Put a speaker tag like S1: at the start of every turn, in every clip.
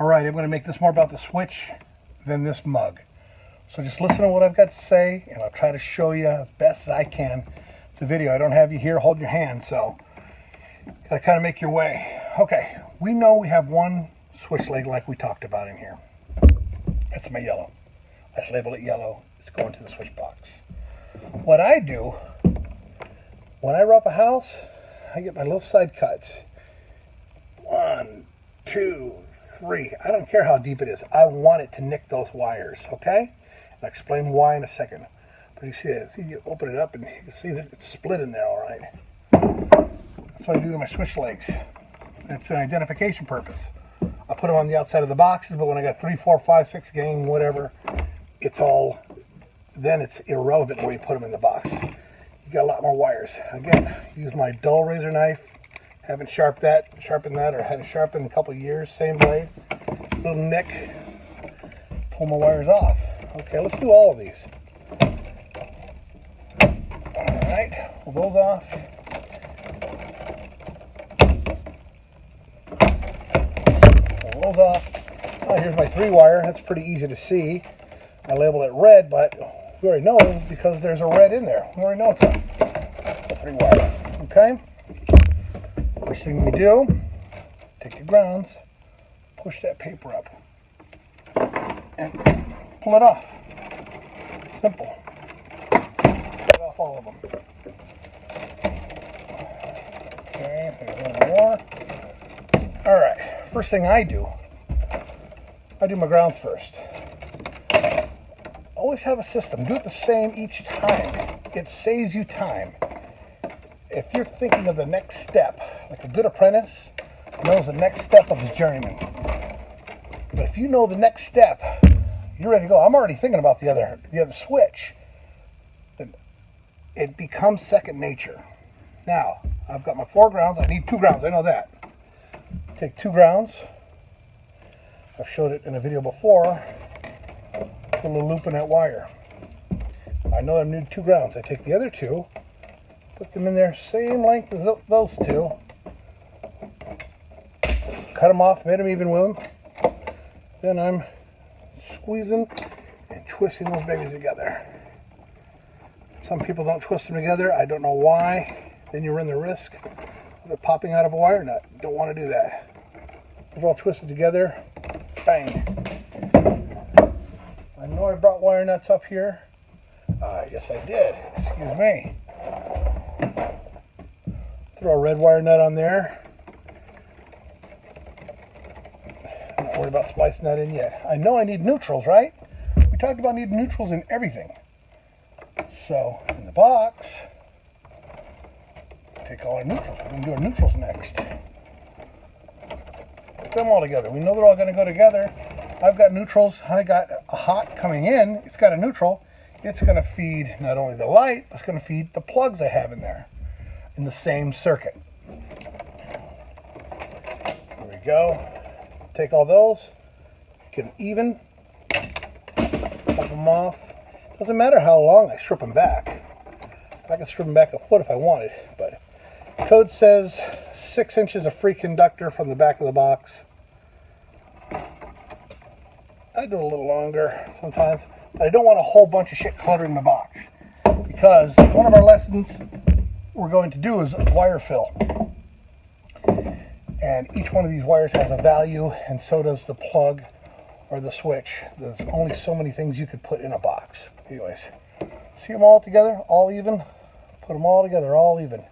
S1: Alright, I'm going to make this more about the switch than this mug. So just listen to what I've got to say, and I'll try to show you as best as I can. It's a video. I don't have you here holding your hand, so got to kind of make your way. Okay, we know we have one switch leg like we talked about in here. That's my yellow. Let's label it yellow. It's going to the switch box. What I do, when I rough a house, I get my little side cuts. 1, 2, 3. I don't care how deep it is. I want it to nick those wires, okay? I'll explain why in a second. But you see it. See, you open it up and you can see that it's split in there, all right? That's what I do to my switch legs. It's an identification purpose. I put them on the outside of the boxes, but when I got 3, 4, 5, 6 gang, whatever, it's all, then it's irrelevant where you put them in the box. You got a lot more wires. Again, use my dull razor knife. Haven't sharpened that, or had it sharpened in a couple of years. Same blade. Little nick. Pull my wires off. Okay, let's do all of these. Alright, pull those off. Pull those off. Oh, here's my 3-wire. That's pretty easy to see. I labeled it red, but we already know because there's a red in there. We already know it's a 3-wire. Okay? First thing we do, take your grounds, push that paper up, and pull it off. Simple. Pull off all of them. Okay, there's one more. Alright, first thing I do my grounds first. Always have a system. Do it the same each time. It saves you time. If you're thinking of the next step, like a good apprentice knows the next step of his journeyman. But if you know the next step, you're ready to go. I'm already thinking about the other switch. Then it becomes second nature. Now, I've got my 4 grounds. I need 2 grounds. I know that. Take 2 grounds. I've showed it in a video before. Put a little loop in that wire. I know I need 2 grounds. I take the other 2. Put them in there, same length as those 2. Cut them off, made them even with them. Then I'm squeezing and twisting those babies together. Some people don't twist them together. I don't know why. Then you run the risk of it popping out of a wire nut. Don't want to do that. They're all twisted together. Bang. I know I brought wire nuts up here. Yes, I did. Excuse me. Throw a red wire nut on there. I'm not worried about splicing that in yet. I know I need neutrals, right? We talked about needing neutrals in everything. So, in the box, take all our neutrals. We're going to do our neutrals next. Put them all together. We know they're all going to go together. I've got neutrals. I got a hot coming in. It's got a neutral. It's going to feed not only the light, but it's going to feed the plugs I have in there in the same circuit. There we go. Take all those, get them even, pop them off. Doesn't matter how long I strip them back. I can strip them back a foot if I wanted, but code says 6 inches of free conductor from the back of the box. I do a little longer sometimes. But I don't want a whole bunch of shit cluttering the box, because one of our lessons we're going to do is wire fill, and each one of these wires has a value, and so does the plug or the switch. There's only so many things you could put in a box. Anyways, see them all together, all even. Put them all together, all even.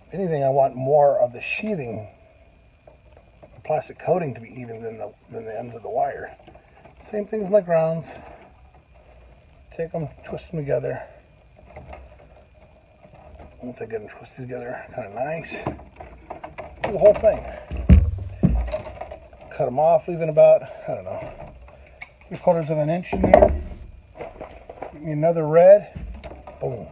S1: If anything, I want more of the sheathing, the plastic coating, to be even than the ends of the wire. Same thing with my grounds. Take them, twist them together. Once I get them twisted together, kind of nice. Do the whole thing. Cut them off, leaving about, I don't know, 3/4 of an inch in there. Give me another red. Boom.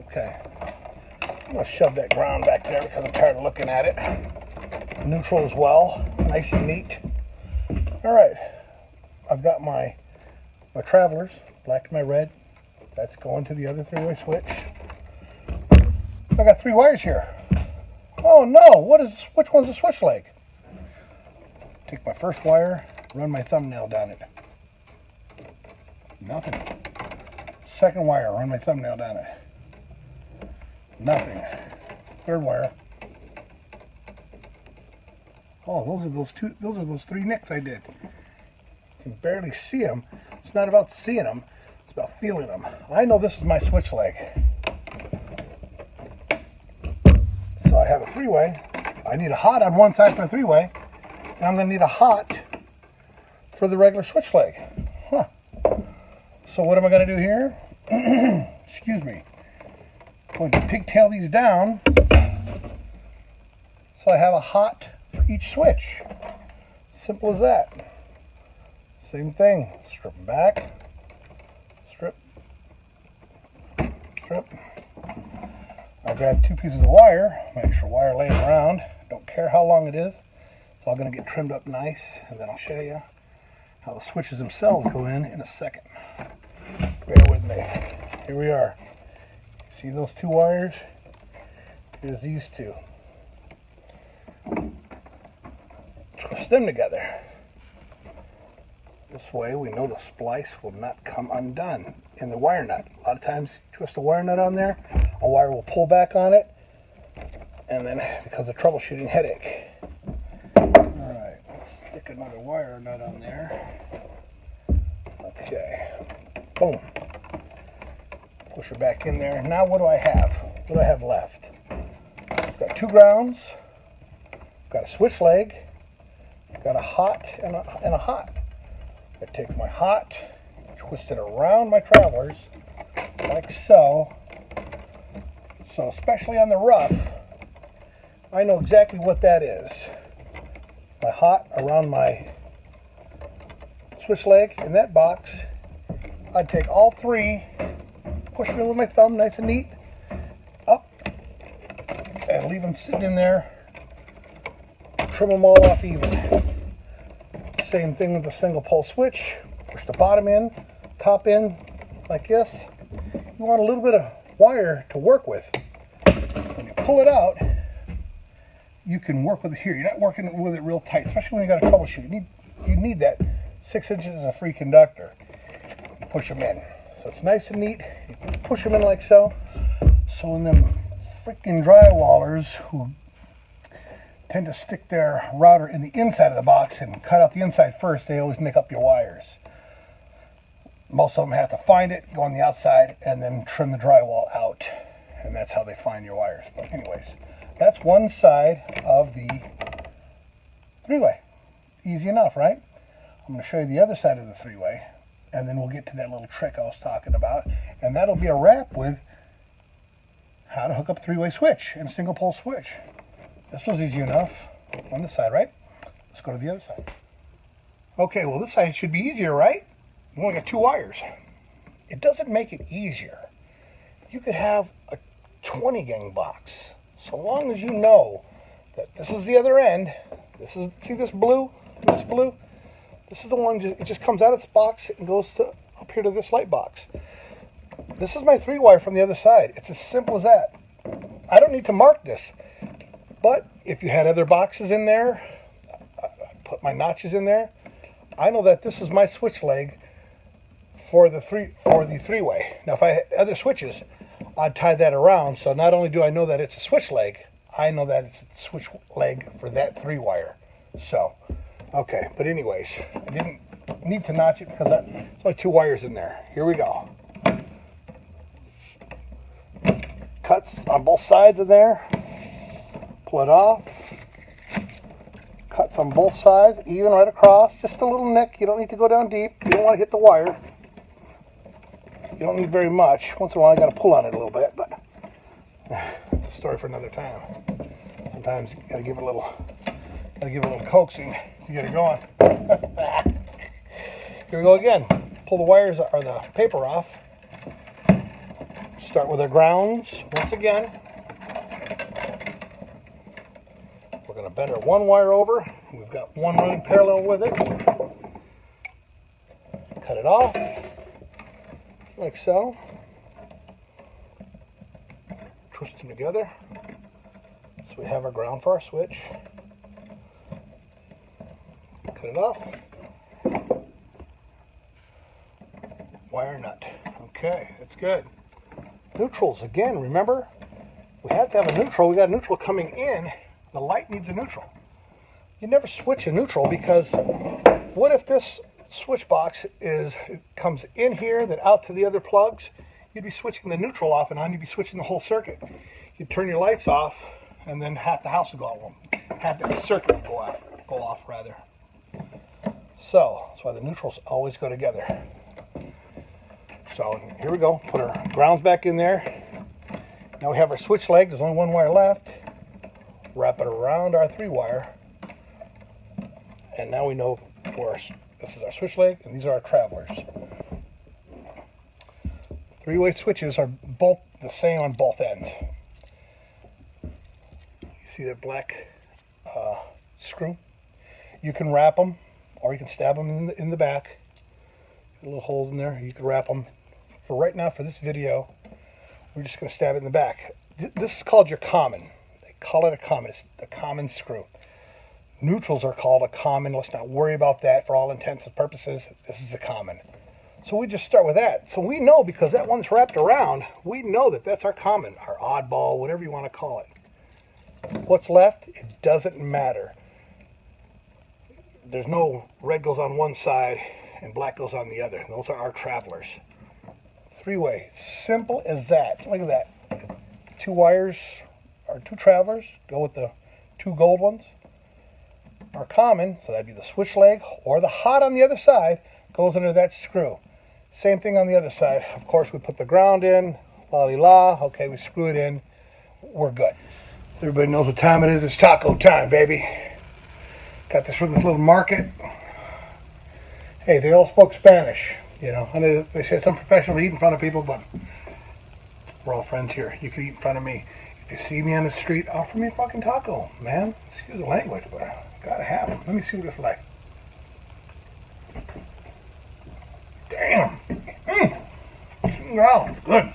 S1: Okay. I'm going to shove that ground back there because I'm tired of looking at it. Neutral as well. Nice and neat. Alright. I've got my travelers. Black to my red. That's going to the other 3-way switch. I got 3 wires here. Oh no! Which one's the switch leg? Take my first wire, run my thumbnail down it. Nothing. Second wire, run my thumbnail down it. Nothing. Third wire. Oh, those are those three nicks I did. You can barely see them. It's not about seeing them, it's about feeling them. I know this is my switch leg. So I have a three-way. I need a hot on one side for a three-way, and I'm going to need a hot for the regular switch leg. Huh. So what am I going to do here? Excuse me. I'm going to pigtail these down so I have a hot for each switch. Simple as that. Same thing. Strip them back. Strip. Strip. I grab two pieces of wire, my extra wire laying around. Don't care how long it is. It's all going to get trimmed up nice, and then I'll show you how the switches themselves go in a second. Bear with me. Here we are. See those two wires? Here's these two. Twist them together. This way we know the splice will not come undone in the wire nut. A lot of times you twist a wire nut on there, a wire will pull back on it, and then it becomes a troubleshooting headache. Alright, let's stick another wire nut on there. Okay. Boom. Push her back in there. Now what do I have? What do I have left? I've got two grounds, got a switch leg, got a hot and a hot. I take my hot, twist it around my travelers, like so. So especially on the rough, I know exactly what that is. My hot around my switch leg in that box. I'd take all three, push them in with my thumb, nice and neat, up, and leave them sitting in there. Trim them all off even. Same thing with the single pole switch. Push the bottom in, top in, like this. You want a little bit of wire to work with. When you pull it out, you can work with it here. You're not working with it real tight, especially when you got to troubleshoot. You need that 6 inches as a free conductor. You push them in. So it's nice and neat. You push them in like so. So when them freaking drywallers who tend to stick their router in the inside of the box and cut out the inside first, they always nick up your wires. Most of them have to find it, go on the outside, and then trim the drywall out. And that's how they find your wires. But anyways, that's one side of the three-way. Easy enough, right? I'm going to show you the other side of the three-way, and then we'll get to that little trick I was talking about. And that'll be a wrap with how to hook up a three-way switch and a single pole switch. This was easy enough on this side, right? Let's go to the other side. Okay, well this side should be easier, right? You only got two wires. It doesn't make it easier. You could have a 20 gang box, so long as you know that this is the other end. This is, see this blue? This blue? This is the one, it just comes out of its box and goes to up here to this light box. This is my 3-wire from the other side. It's as simple as that. I don't need to mark this. But if you had other boxes in there, I put my notches in there. I know that this is my switch leg for the three-way. Now, if I had other switches, I'd tie that around. So not only do I know that it's a switch leg, I know that it's a switch leg for that 3-wire. So, okay. But anyways, I didn't need to notch it because there's only 2 wires in there. Here we go. Cuts on both sides of there. Pull it off. Cuts on both sides, even right across. Just a little nick. You don't need to go down deep. You don't want to hit the wire. You don't need very much. Once in a while, I got to pull on it a little bit, but it's a story for another time. Sometimes you got to give it a little coaxing to get it going. Here we go again. Pull the wires or the paper off. Start with our grounds once again. We're going to bend our 1 wire over. We've got 1 running parallel with it. Cut it off, like so. Twist them together. So we have our ground for our switch. cut it off. Wire nut. Okay, that's good. Neutrals, again, remember, we have to have a neutral. We got a neutral coming in. The light needs a neutral. You never switch a neutral, because what if this switch box comes in here, then out to the other plugs? You'd be switching the neutral off and on. You'd be switching the whole circuit. You'd turn your lights off, and then half the house would go out. Well, half the circuit would go off rather. So that's why the neutrals always go together. So here we go. Put our grounds back in there. Now we have our switch leg. There's only one wire left. Wrap it around our 3-wire. And now we know this is our switch leg, and these are our travelers. 3-way switches are both the same on both ends. You see that black screw? You can wrap them, or you can stab them in the back. Little holes in there. You can wrap them. For right now, for this video, we're just going to stab it in the back. This is called your common. They call it a common. It's the common screw. Neutrals are called a common. Let's not worry about that for all intents and purposes. This is the common. So we just start with that. So we know, because that one's wrapped around, we know that that's our common, our oddball, whatever you want to call it. What's left, it doesn't matter. There's no red goes on one side and black goes on the other. Those are our travelers. 3-way, simple as that. Look at that. 2 wires, or 2 travelers, go with the 2 gold ones. Our common, so that'd be the switch leg, or the hot on the other side, goes under that screw. Same thing on the other side. Of course, we put the ground in, la-li-la. Okay, we screw it in. We're good. Everybody knows what time it is. It's taco time, baby. Got this from this little market. Hey, they all spoke Spanish, you know. And they said some professionals eat in front of people, but we're all friends here. You can eat in front of me. If you see me on the street, offer me a fucking taco, man. Excuse the language, but I gotta have them. Let me see what it's like. Damn. Wow, good.